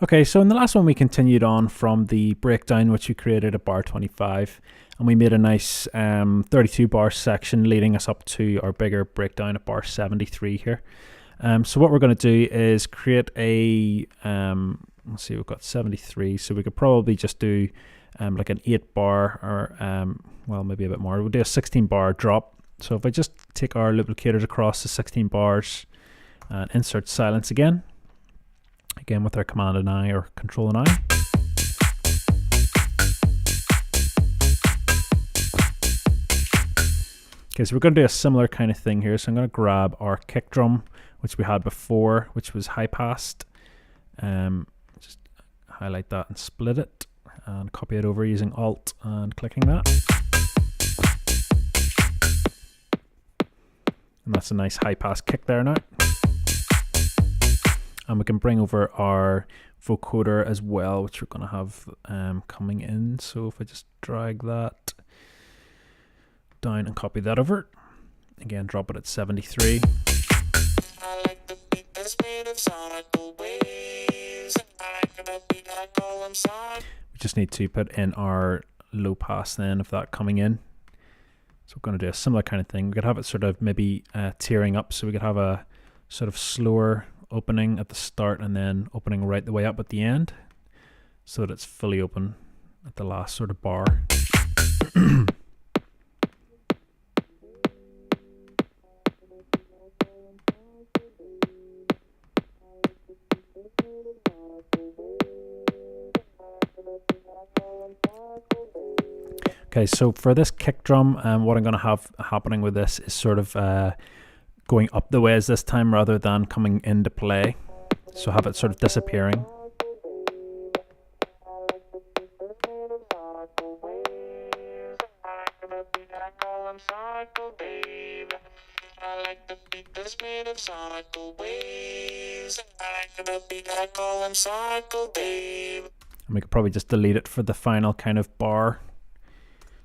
Okay, so in the last one we continued on from the breakdown which we created at bar 25, and we made a nice 32 bar section leading us up to our bigger breakdown at bar 73 here. So what we're going to do is create a, let's see, we've got 73, so we could probably just do like an 8 bar or, well, maybe a bit more. We'll do a 16 bar drop. So if I just take our loop locators across the 16 bars and insert silence again with our command and I or control and I. Okay, so we're going to do a similar kind of thing here. So I'm going to grab our kick drum, which we had before, which was high passed. Just highlight that and split it and copy it over using Alt and clicking that. And that's a nice high pass kick there now. And we can bring over our vocoder as well, which we're going to have coming in. So if I just drag that down and copy that over, again drop it at 73. We just need to put in our low pass then of that coming in. So we're going to do a similar kind of thing. We could have it sort of maybe tearing up, so we could have a sort of slower opening at the start and then opening right the way up at the end, so that it's fully open at the last sort of bar. Okay, so for this kick drum, what I'm going to have happening with this is sort of going up the ways this time rather than coming into play. So have it sort of disappearing. And we could probably just delete it for the final kind of bar,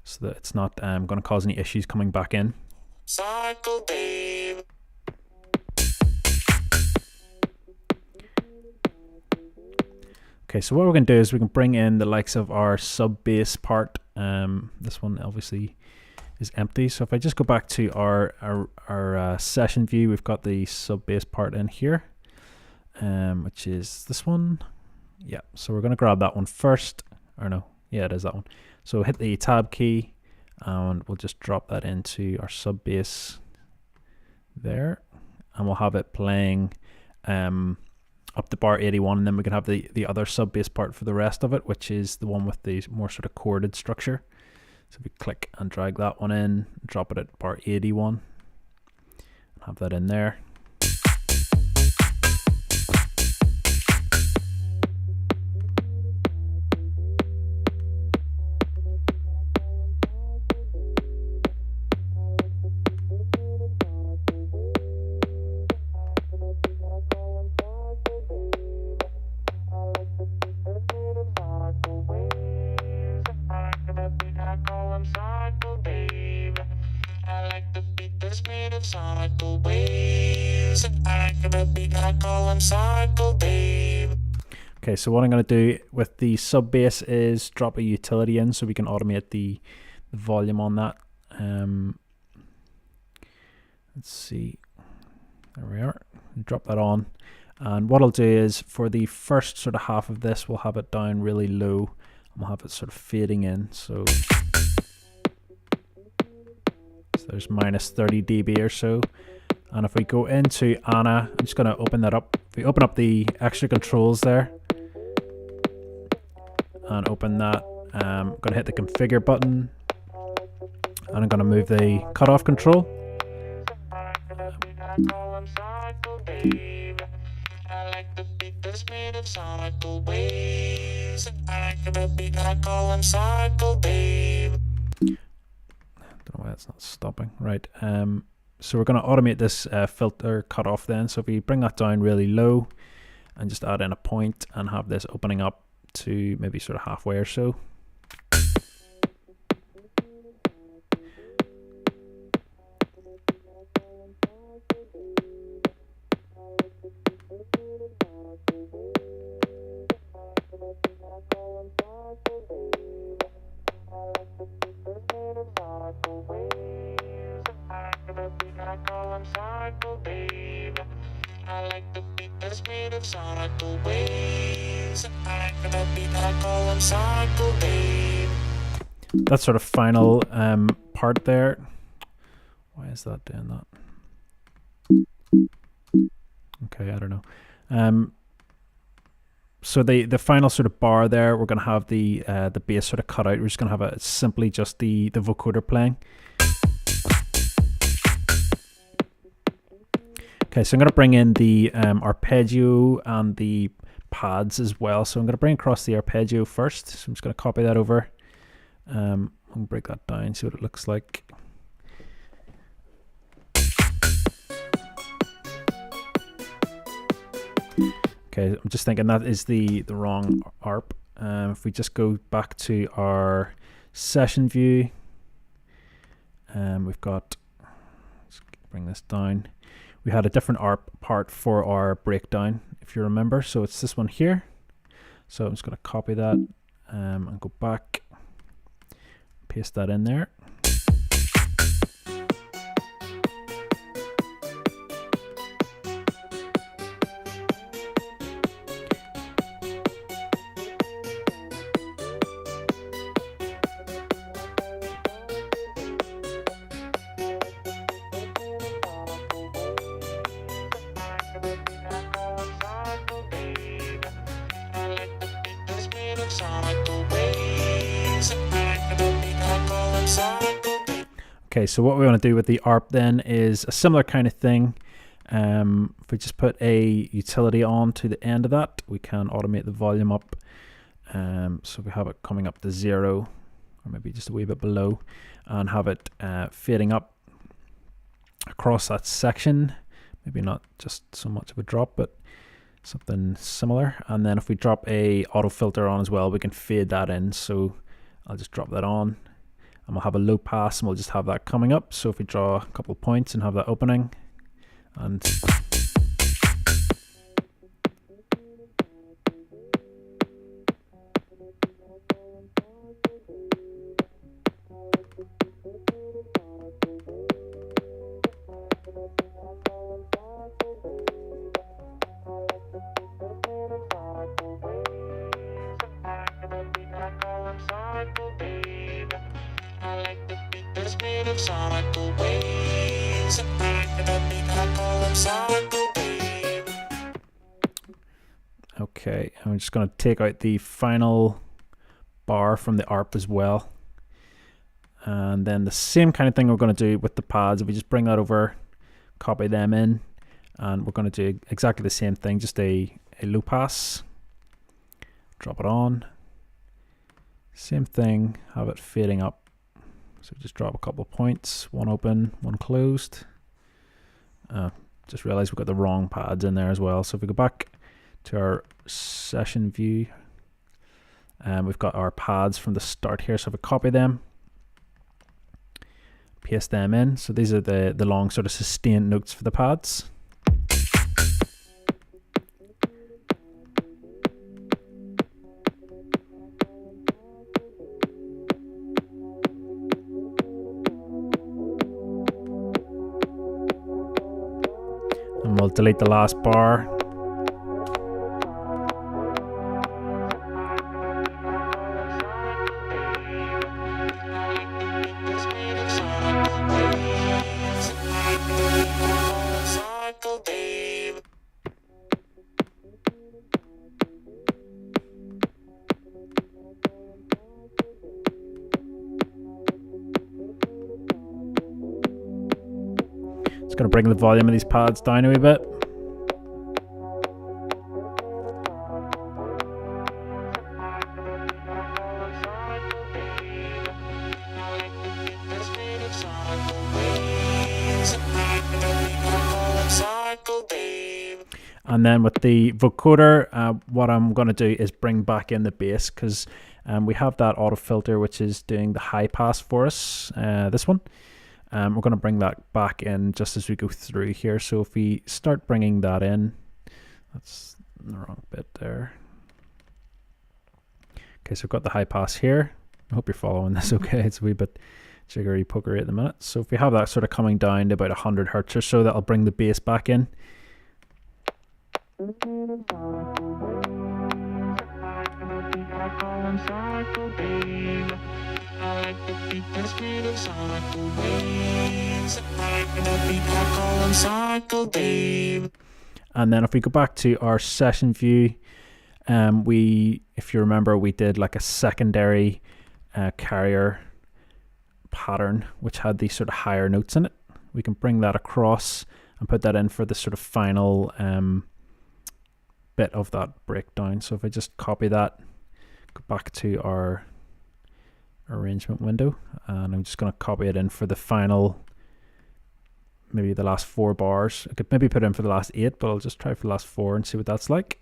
so that it's not going to cause any issues coming back in. Cycle babe. Okay, so what we're going to do is we can bring in the likes of our sub bass part. This one obviously is empty, so if I just go back to our session view, we've got the sub bass part in here, which is this one. Yeah, so we're going to grab that one first, or no, yeah, it is that one. So hit the tab key and we'll just drop that into our sub bass there, and we'll have it playing up to bar 81, and then we can have the other sub bass part for the rest of it, which is the one with the more sort of chorded structure. So we click and drag that one in, drop it at bar 81, and have that in there. Okay, so what I'm going to do with the sub bass is drop a utility in so we can automate the volume on that. Let's see, there we are, drop that on, and what I'll do is for the first sort of half of this, we'll have it down really low and we'll have it sort of fading in. So there's minus 30 dB or so. And if we go into Anna, I'm just going to open that up. If we open up the extra controls there and open that, I'm going to hit the configure button and I'm going to move the cutoff control. Don't know why that's not stopping. Right. So we're going to automate this filter cutoff then. So if we bring that down really low and just add in a point and have this opening up to maybe sort of halfway or so. That sort of final part there. Why is that doing that? Okay, I don't know. So the final sort of bar there, we're going to have the bass sort of cut out. We're just going to have it simply just the vocoder playing. Okay, so I'm going to bring in the arpeggio and the pads as well. So I'm going to bring across the arpeggio first. So I'm just going to copy that over. I'm going to break that down, see what it looks like. Okay, I'm just thinking that is the wrong ARP. If we just go back to our session view, we've got, let's bring this down. We had a different ARP part for our breakdown, if you remember. So it's this one here. So I'm just going to copy that and go back, paste that in there. Okay, so what we want to do with the ARP then is a similar kind of thing. If we just put a utility on to the end of that, we can automate the volume up. So we have it coming up to 0, or maybe just a wee bit below, and have it fading up across that section. Maybe not just so much of a drop, but something similar. And then if we drop a auto filter on as well, we can fade that in. So I'll just drop that on, and we'll have a low pass, and we'll just have that coming up. So if we draw a couple of points and have that opening, and okay, I'm just going to take out the final bar from the ARP as well. And then the same kind of thing we're going to do with the pads. If we just bring that over, copy them in, and we're going to do exactly the same thing, just a low pass. Drop it on. Same thing, have it fading up. So just drop a couple of points, one open, one closed. Just realized we've got the wrong pads in there as well. So if we go back to our session view, we've got our pads from the start here. So if we copy them, paste them in. So these are the long sort of sustained notes for the pads. And we'll delete the last bar. Just going to bring the volume of these pads down a wee bit. And then with the vocoder, what I'm going to do is bring back in the bass, because we have that auto filter which is doing the high pass for us, this one. We're going to bring that back in just as we go through here. So if we start bringing that in, that's the wrong bit there. Okay, so I've got the high pass here. I hope you're following this okay. It's a wee bit jiggery pokery at the minute. So if we have that sort of coming down to about 100 hertz or so, that'll bring the bass back in. And then if we go back to our session view, if you remember, we did like a secondary carrier pattern which had these sort of higher notes in it. We can bring that across and put that in for the sort of final bit of that breakdown. So if I just copy that, go back to our arrangement window, and I'm just going to copy it in for the final, maybe the last 4 bars. I could maybe put it in for the last 8, but I'll just try for the last 4 and see what that's like.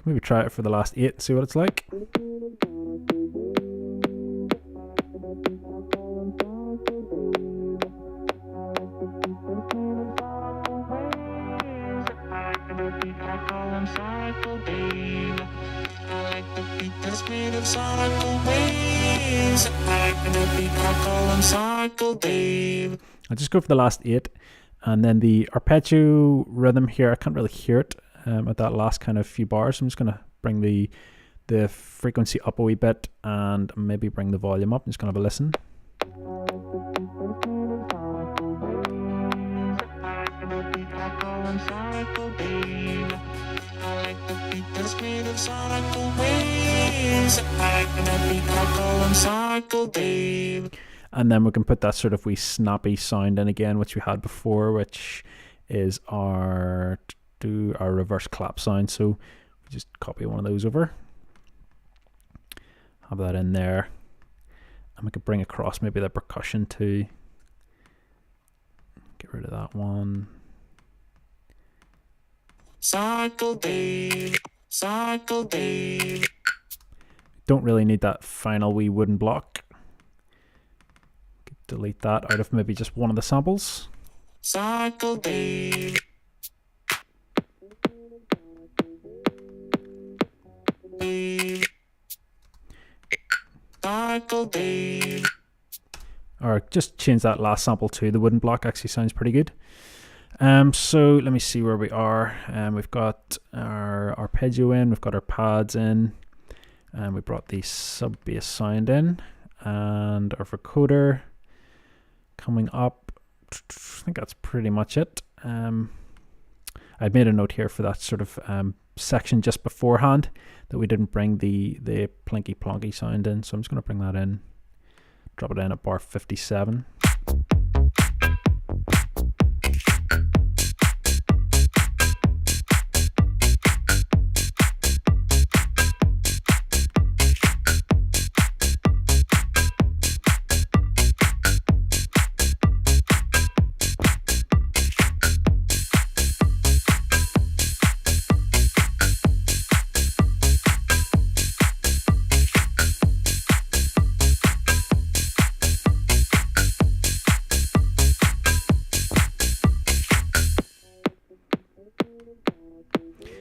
Maybe try it for the last 8 and see what it's like. I'll just go for the last 8, and then the arpeggio rhythm here, I can't really hear it at that last kind of few bars. I'm just going to bring the frequency up a wee bit and maybe bring the volume up. I'm just going to have a listen. And then we can put that sort of wee snappy sound in again, which we had before, which is our reverse clap sound. So we just copy one of those over, have that in there, and we could bring across maybe the percussion too. Get rid of that one. Cycle Dave, Cycle Dave. Don't really need that final wee wooden block. Delete that out of maybe just one of the samples. Cycle Dave. Cycle Dave. Or just change that last sample to the wooden block. Actually sounds pretty good. So let me see where we are. We've got our arpeggio in, we've got our pads in, and we brought the sub bass sound in, and our vocoder coming up. I think that's pretty much it. I'd made a note here for that sort of section just beforehand that we didn't bring the plinky plonky sound in, so I'm just going to bring that in, drop it in at bar 57.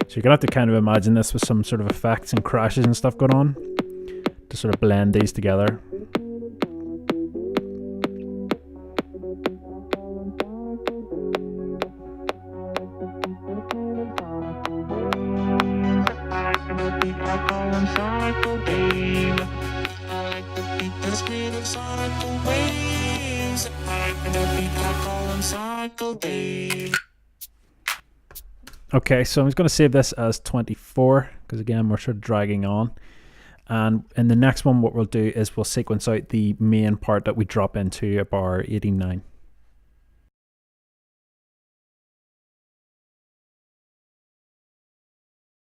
So you're going to have to kind of imagine this with some sort of effects and crashes and stuff going on to sort of blend these together. Okay, so I'm just going to save this as 24 because again we're sort of dragging on, and in the next one what we'll do is we'll sequence out the main part that we drop into a bar 89.